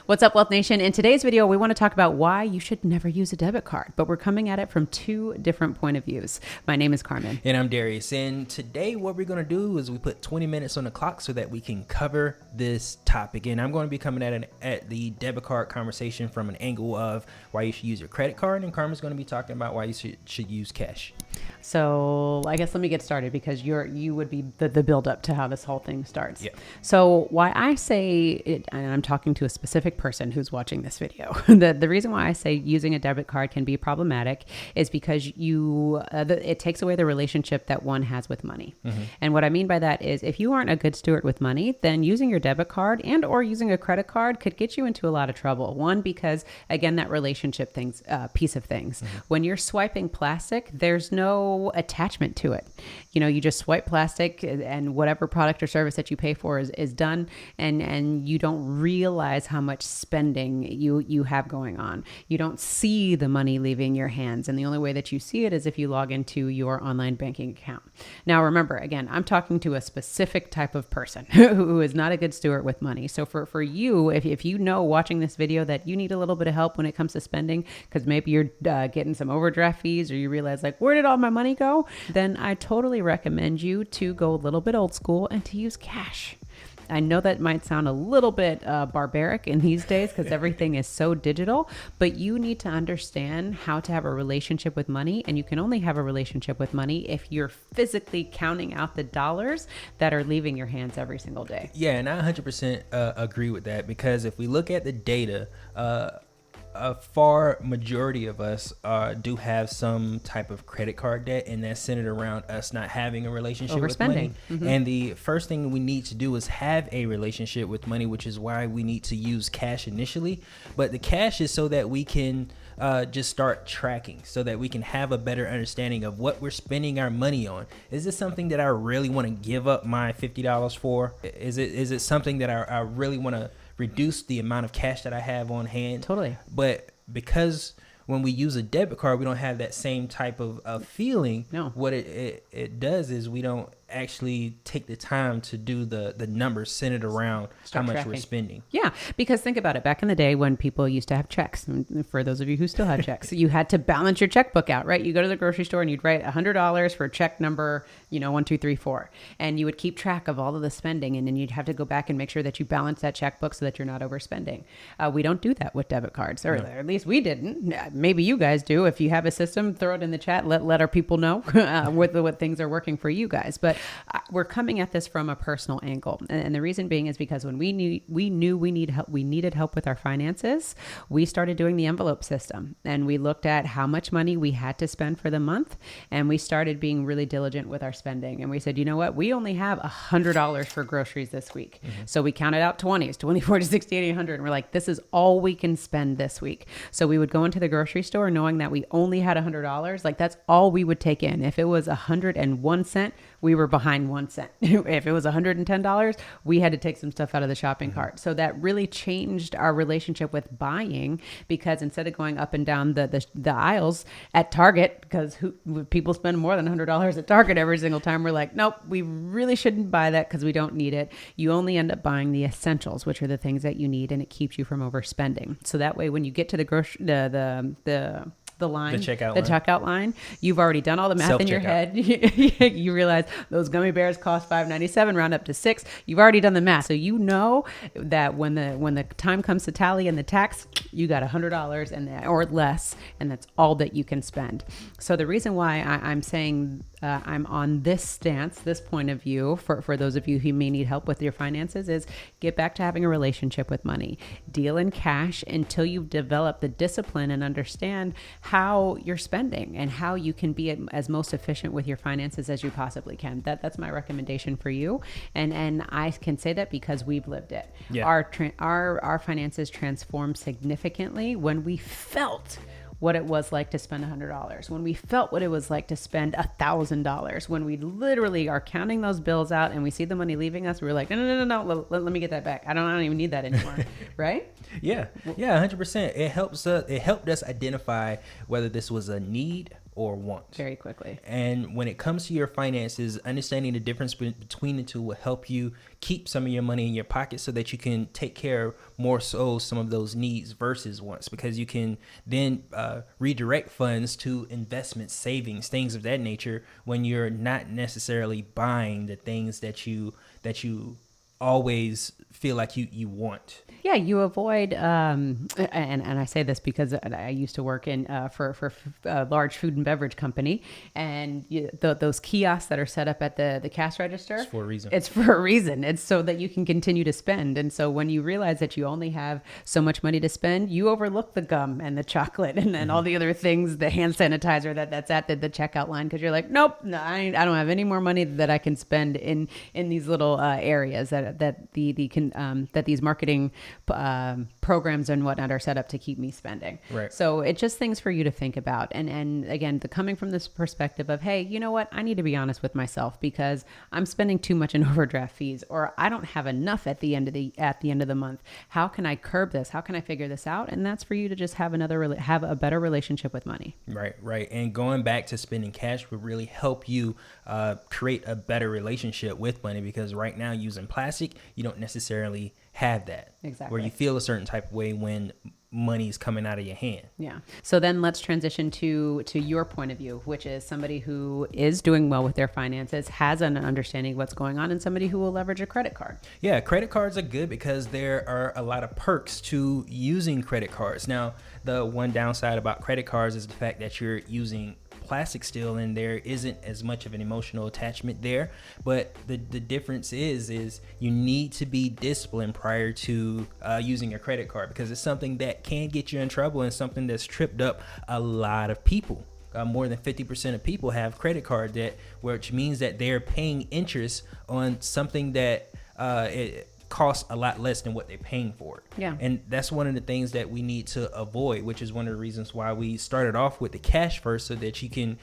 What's up, Wealth Nation? In today's video, we want to talk about why you should never use a debit card, but we're coming at it from two different point of views. My name is Carmen. And I'm Darius. And today what we're going to do is we put 20 minutes on the clock so that we can cover this topic. And I'm going to be coming at the debit card conversation from an angle of why you should use your credit card. And Carmen's going to be talking about why you should use cash. So I guess let me get started because you would be the build up to how this whole thing starts. Yeah. So why I say it, and I'm talking to a specific person who's watching this video. The reason why I say using a debit card can be problematic is because it takes away the relationship that one has with money. Mm-hmm. And what I mean by that is if you aren't a good steward with money, then using your debit card and or using a credit card could get you into a lot of trouble. One, because again, that relationship piece of things. Mm-hmm. When you're swiping plastic, there's no attachment to it. You know, you just swipe plastic and whatever product or service that you pay for is done, and you don't realize how much spending you have going on. You don't see the money leaving your hands, and the only way that you see it is if you log into your online banking account. Now remember, again, I'm talking to a specific type of person who is not a good steward with money. So for you, if you know watching this video that you need a little bit of help when it comes to spending, because maybe you're getting some overdraft fees, or you realize like, where did all my money go? Then I totally recommend you to go a little bit old school and to use cash. I know that might sound a little bit barbaric in these days because everything is so digital, but you need to understand how to have a relationship with money. And you can only have a relationship with money if you're physically counting out the dollars that are leaving your hands every single day. Yeah, and I 100% agree with that, because if we look at the data, a far majority of us do have some type of credit card debt, and that's centered around us not having a relationship with money. Mm-hmm. And the first thing we need to do is have a relationship with money, which is why we need to use cash initially. But the cash is so that we can just start tracking, so that we can have a better understanding of what we're spending our money on. Is this something that I really want to give up my $50 for? Is it something that I really want to reduce the amount of cash that I have on hand? Totally. But because when we use a debit card, we don't have that same type of feeling. No. What it does is we don't actually take the time to do the numbers centered around how much we're spending. Yeah, because think about it. Back in the day when people used to have checks, and for those of you who still have checks, you had to balance your checkbook out, right? You go to the grocery store and you'd write $100 for check number, 1, 2, 3, 4. And you would keep track of all of the spending, and then you'd have to go back and make sure that you balance that checkbook so that you're not overspending. We don't do that with debit cards, or at least we didn't. Maybe you guys do. If you have a system, throw it in the chat. Let our people know what things are working for you guys. But we're coming at this from a personal angle. And the reason being is because when we knew we needed help with our finances, we started doing the envelope system. And we looked at how much money we had to spend for the month. And we started being really diligent with our spending. And we said, you know what? We only have $100 for groceries this week. Mm-hmm. So we counted out 20s, 20, 40, 60, 80, 100. And we're like, this is all we can spend this week. So we would go into the grocery store knowing that we only had $100. Like that's all we would take in. If it was 101 cents, we were behind 1 cent. If it was $110, we had to take some stuff out of the shopping cart. So that really changed our relationship with buying, because instead of going up and down the aisles at Target, because people spend more than $100 at Target every single time, we're like, nope, we really shouldn't buy that because we don't need it. You only end up buying the essentials, which are the things that you need, and it keeps you from overspending. So that way, when you get to the checkout line, you've already done all the math in your head. You realize those gummy bears cost $5.97, round up to $6. You've already done the math, so you know that when the time comes to tally and the tax, you got $100 or less, and that's all that you can spend. So the reason why I'm saying I'm on this stance, this point of view, for those of you who may need help with your finances, is get back to having a relationship with money. Deal in cash until you've developed the discipline and understand how you're spending and how you can be as most efficient with your finances as you possibly can. That's my recommendation for you. And I can say that because we've lived it. Yeah. Our finances transformed significantly when we felt what it was like to spend $100, when we felt what it was like to spend $1,000, when we literally are counting those bills out and we see the money leaving us, we're like, no, let me get that back. I don't even need that anymore. Right? Yeah, 100%. It helped us identify whether this was a need or want. Very quickly. And when it comes to your finances, understanding the difference between the two will help you keep some of your money in your pocket so that you can take care more so some of those needs versus wants, because you can then redirect funds to investments, savings, things of that nature when you're not necessarily buying the things that you always feel like you want. Yeah, you avoid, and I say this because I used to work in for a large food and beverage company, and those kiosks that are set up at the cash register. It's for a reason. It's for a reason. It's so that you can continue to spend. And so when you realize that you only have so much money to spend, you overlook the gum and the chocolate and then all the other things, the hand sanitizer that's at the checkout line, because you're like, nope, no, I don't have any more money that I can spend in these little areas that these marketing programs and whatnot are set up to keep me spending. Right. So it's just things for you to think about. And again, coming from this perspective of, hey, you know what? I need to be honest with myself because I'm spending too much in overdraft fees, or I don't have enough at the end of the month. How can I curb this? How can I figure this out? And that's for you to just have a better relationship with money. Right. And going back to spending cash would really help you create a better relationship with money, because right now using plastic, you don't necessarily have that. Exactly. Where you feel a certain type of way when money's coming out of your hand. Yeah. So then let's transition to your point of view, which is somebody who is doing well with their finances, has an understanding of what's going on, and somebody who will leverage a credit card. Yeah, credit cards are good because there are a lot of perks to using credit cards. Now, the one downside about credit cards is the fact that you're using plastic still, and there isn't as much of an emotional attachment there. But the difference is you need to be disciplined prior to using a credit card, because it's something that can get you in trouble and something that's tripped up a lot of people. More than 50% of people have credit card debt, which means that they're paying interest on something that it costs a lot less than what they're paying for it. Yeah. And that's one of the things that we need to avoid, which is one of the reasons why we started off with the cash first, so that you can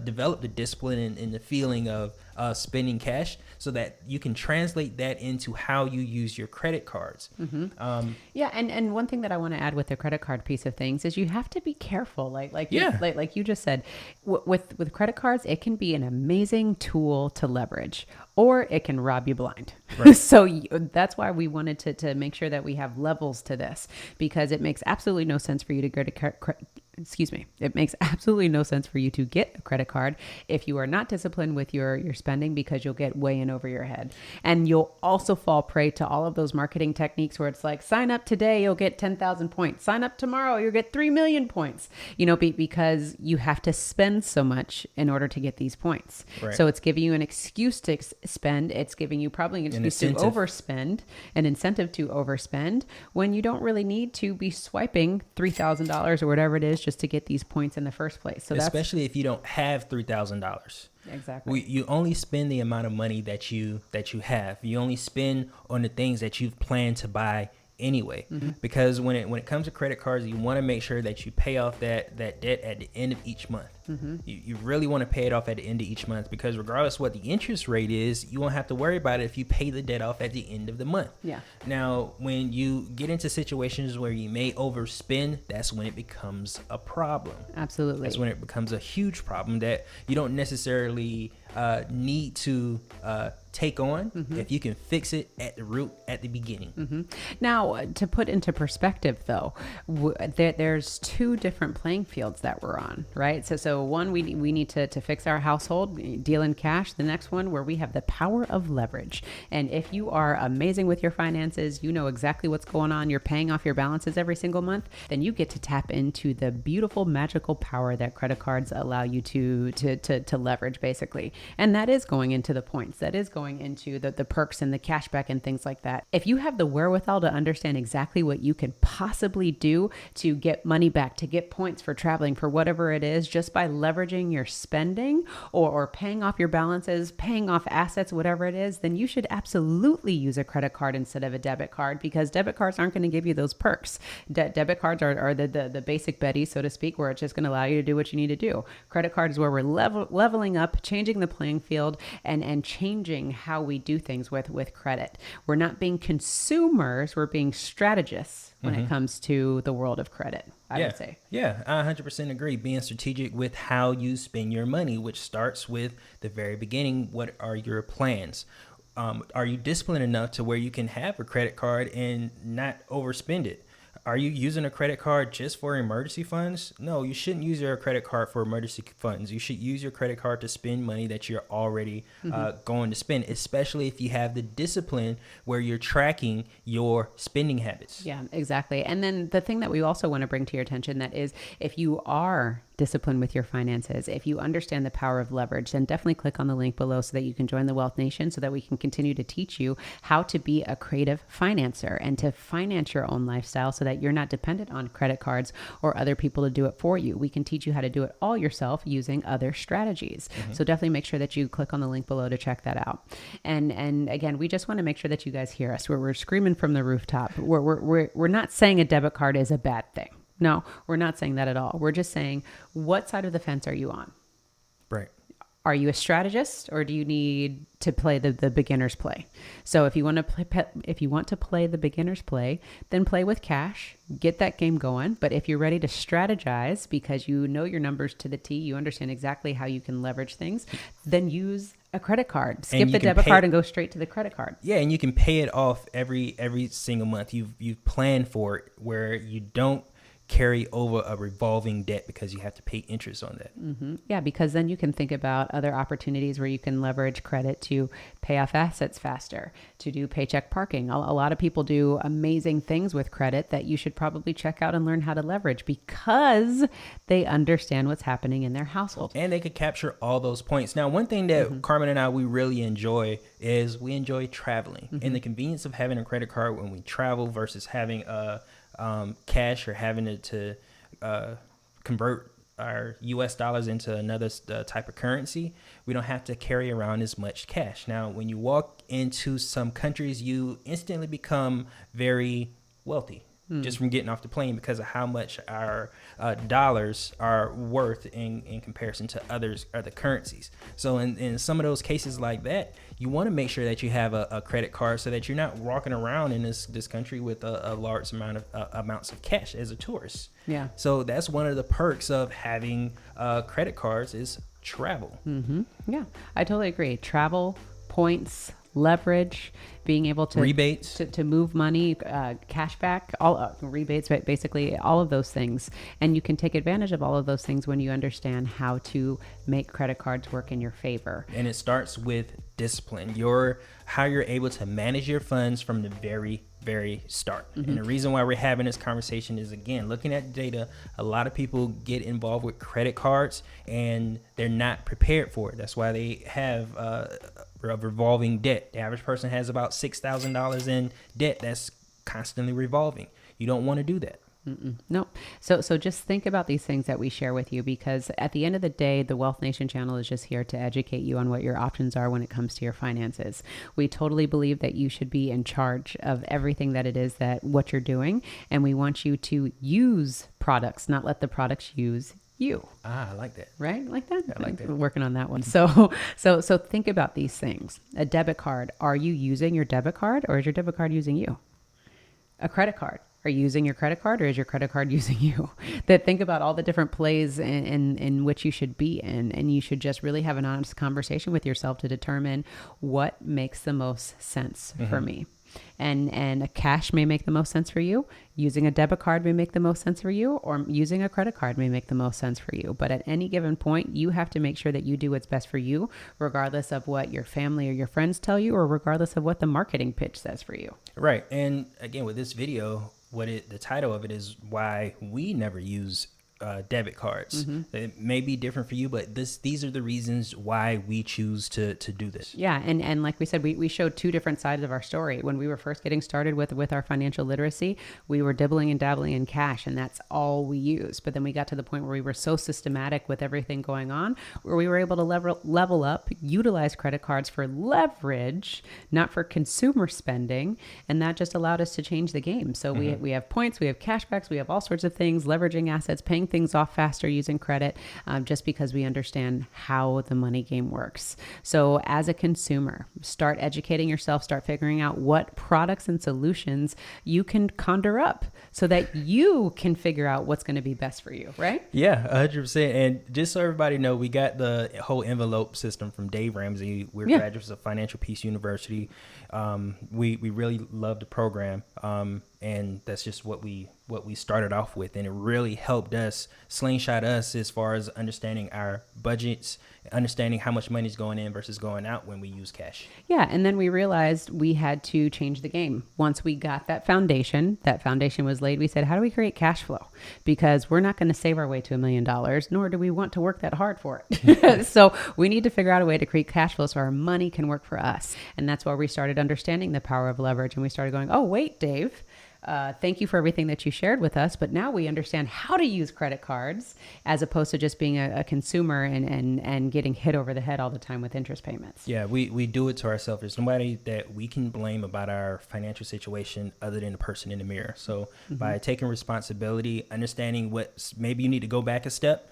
develop the discipline and the feeling of spending cash, so that you can translate that into how you use your credit cards. Mm-hmm. And one thing that I want to add with the credit card piece of things is you have to be careful. Like you just said, with credit cards, it can be an amazing tool to leverage, or it can rob you blind. Right. So that's why we wanted to make sure that we have levels to this, because it makes absolutely no sense for you to go to it makes absolutely no sense for you to get a credit card if you are not disciplined with your spending, because you'll get way in over your head. And you'll also fall prey to all of those marketing techniques where it's like, sign up today, you'll get 10,000 points. Sign up tomorrow, you'll get 3 million points. Because you have to spend so much in order to get these points. Right. So it's giving you an excuse to spend. It's giving you probably an excuse to overspend, an incentive to overspend, when you don't really need to be swiping $3,000 or whatever it is just to get these points in the first place. So especially if you don't have $3,000. Exactly. You only spend the amount of money that you have. You only spend on the things that you've planned to buy anyway. Mm-hmm. Because when it comes to credit cards, you want to make sure that you pay off that debt at the end of each month. Mm-hmm. You really want to pay it off at the end of each month, because regardless what the interest rate is, you won't have to worry about it if you pay the debt off at the end of the month. Yeah. Now, when you get into situations where you may overspend, that's when it becomes a problem. Absolutely. That's when it becomes a huge problem that you don't necessarily need to take on. Mm-hmm. If you can fix it at the root at the beginning. Mm-hmm. Now, to put into perspective, though, there's two different playing fields that we're on, right? So one, we need to fix our household, deal in cash. The next one, where we have the power of leverage. And if you are amazing with your finances, you know exactly what's going on, you're paying off your balances every single month, then you get to tap into the beautiful, magical power that credit cards allow you to leverage, basically. And that is going into the points. That is going into the perks and the cashback and things like that. If you have the wherewithal to understand exactly what you can possibly do to get money back, to get points for traveling, for whatever it is, just by leveraging your spending or paying off your balances, paying off assets, whatever it is, then you should absolutely use a credit card instead of a debit card, because debit cards aren't going to give you those perks. Debit cards are the basic Betty, so to speak, where it's just going to allow you to do what you need to do. Credit card is where we're leveling up, changing the playing field, and changing changing how we do things with credit. We're not being consumers, we're being strategists when it comes to the world of credit, I would say. Yeah, I 100% agree. Being strategic with how you spend your money, which starts with the very beginning. What are your plans? Are you disciplined enough to where you can have a credit card and not overspend it? Are you using a credit card just for emergency funds? No, you shouldn't use your credit card for emergency funds. You should use your credit card to spend money that you're already going to spend, especially if you have the discipline where you're tracking your spending habits. Yeah, exactly. And then the thing that we also want to bring to your attention that is, if you are disciplined with your finances, if you understand the power of leverage, then definitely click on the link below so that you can join the Wealth Nation, so that we can continue to teach you how to be a creative financer and to finance your own lifestyle so that you're not dependent on credit cards or other people to do it for you. We can teach you how to do it all yourself using other strategies. So definitely make sure that you click on the link below to check that out. And again, we just want to make sure that you guys hear us. We're screaming from the rooftop. We're not saying a debit card is a bad thing. No, we're not saying that at all. We're just saying, what side of the fence are you on? Right. Are you a strategist, or do you need to play the beginner's play? So if you want to play the beginner's play, then play with cash, get that game going. But if you're ready to strategize because you know your numbers to the T, you understand exactly how you can leverage things, then use a credit card. Skip the debit card and go straight to the credit card. Yeah, and you can pay it off every single month. You've planned for it where you don't carry over a revolving debt because you have to pay interest on that. Yeah, because then you can think about other opportunities where you can leverage credit to pay off assets faster, to do paycheck parking. A lot of people do amazing things with credit that you should probably check out and learn how to leverage because they understand what's happening in their household. And they could capture all those points. Now, one thing that Carmen and I, we really enjoy is we enjoy traveling and the convenience of having a credit card when we travel versus having cash or having to convert our US dollars into another type of currency. We don't have to carry around as much cash. Now, when you walk into some countries, you instantly become very wealthy just from getting off the plane because of how much our dollars are worth in comparison to other currencies. So in some of those cases like that, you want to make sure that you have a credit card so that you're not walking around in this country with a large amount of amounts of cash as a tourist. Yeah. So that's one of the perks of having credit cards is travel. Yeah, I totally agree. Travel, points, leverage, being able to rebates, to move money, cash back, all rebates, basically all of those things. And you can take advantage of all of those things when you understand how to make credit cards work in your favor. And it starts with discipline. How you're able to manage your funds from the very start. And the reason why we're having this conversation is, again, looking at data. A lot of people get involved with credit cards and they're not prepared for it. That's why they have a revolving debt. The average person has about $6,000 in debt that's constantly revolving. You don't want to do that. No. So just think about these things that we share with you, because at the end of the day, the Wealth Nation channel is just here to educate you on what your options are when it comes to your finances. We totally believe that you should be in charge of everything that it is that what you're doing. And we want you to use products, not let the products use you. I like that. Right? Like that? I like that. We're working on that one. So think about these things. A debit card. Are you using your debit card, or is your debit card using you? A credit card. Are you using your credit card, or is your credit card using you? That think about all the different plays in which you should be in, and you should just really have an honest conversation with yourself to determine what makes the most sense for me. And a cash may make the most sense for you. Using a debit card may make the most sense for you, or using a credit card may make the most sense for you. But at any given point, you have to make sure that you do what's best for you, regardless of what your family or your friends tell you, or regardless of what the marketing pitch says for you. Right. And again, with this video, the title of it is why we never use debit cards. It may be different for you, but these are the reasons why we choose to do this. Yeah, and like we said, we showed two different sides of our story. When we were first getting started with our financial literacy, we were dibbling and dabbling in cash, and that's all we used. But then we got to the point where we were so systematic with everything going on, where we were able to level up, utilize credit cards for leverage, not for consumer spending, and that just allowed us to change the game. So we have points, we have cashbacks, we have all sorts of things, leveraging assets, paying things off faster using credit, just because we understand how the money game works. So as a consumer, start educating yourself, start figuring out what products and solutions you can conjure up so that you can figure out what's going to be best for you, right? Yeah, 100%. And just so everybody know, we got the whole envelope system from Dave Ramsey. We're graduates of Financial Peace University. We really love the program, and that's just what we started off with, and it really helped us slingshot us as far as understanding our budgets, understanding how much money is going in versus going out when we use cash. Yeah, and then we realized we had to change the game. Once we got that foundation was laid, we said, how do we create cash flow? Because we're not going to save our way to $1 million, nor do we want to work that hard for it. So we need to figure out a way to create cash flow so our money can work for us. And that's where we started understanding the power of leverage, and we started going, oh, wait, Dave, thank you for everything that you shared with us, but now we understand how to use credit cards as opposed to just being a consumer and getting hit over the head all the time with interest payments. Yeah, we do it to ourselves. There's nobody that we can blame about our financial situation other than the person in the mirror. So by taking responsibility, understanding what maybe you need to go back a step.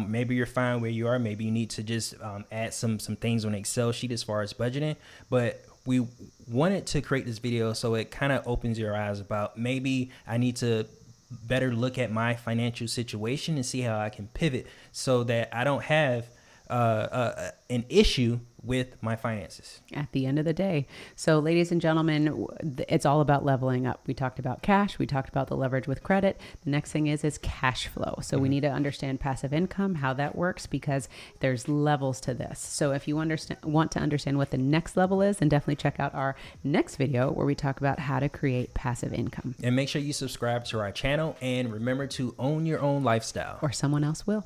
Maybe you're fine where you are. Maybe you need to just add some things on an Excel sheet as far as budgeting. But we wanted to create this video so it kind of opens your eyes about maybe I need to better look at my financial situation and see how I can pivot so that I don't have an issue with my finances at the end of the day. So ladies and gentlemen, it's all about leveling up. We talked about cash. We talked about the leverage with credit. The next thing is cash flow. So we need to understand passive income, how that works, because there's levels to this. So if you want to understand what the next level is, then definitely check out our next video where we talk about how to create passive income. And make sure you subscribe to our channel and remember to own your own lifestyle, or someone else will.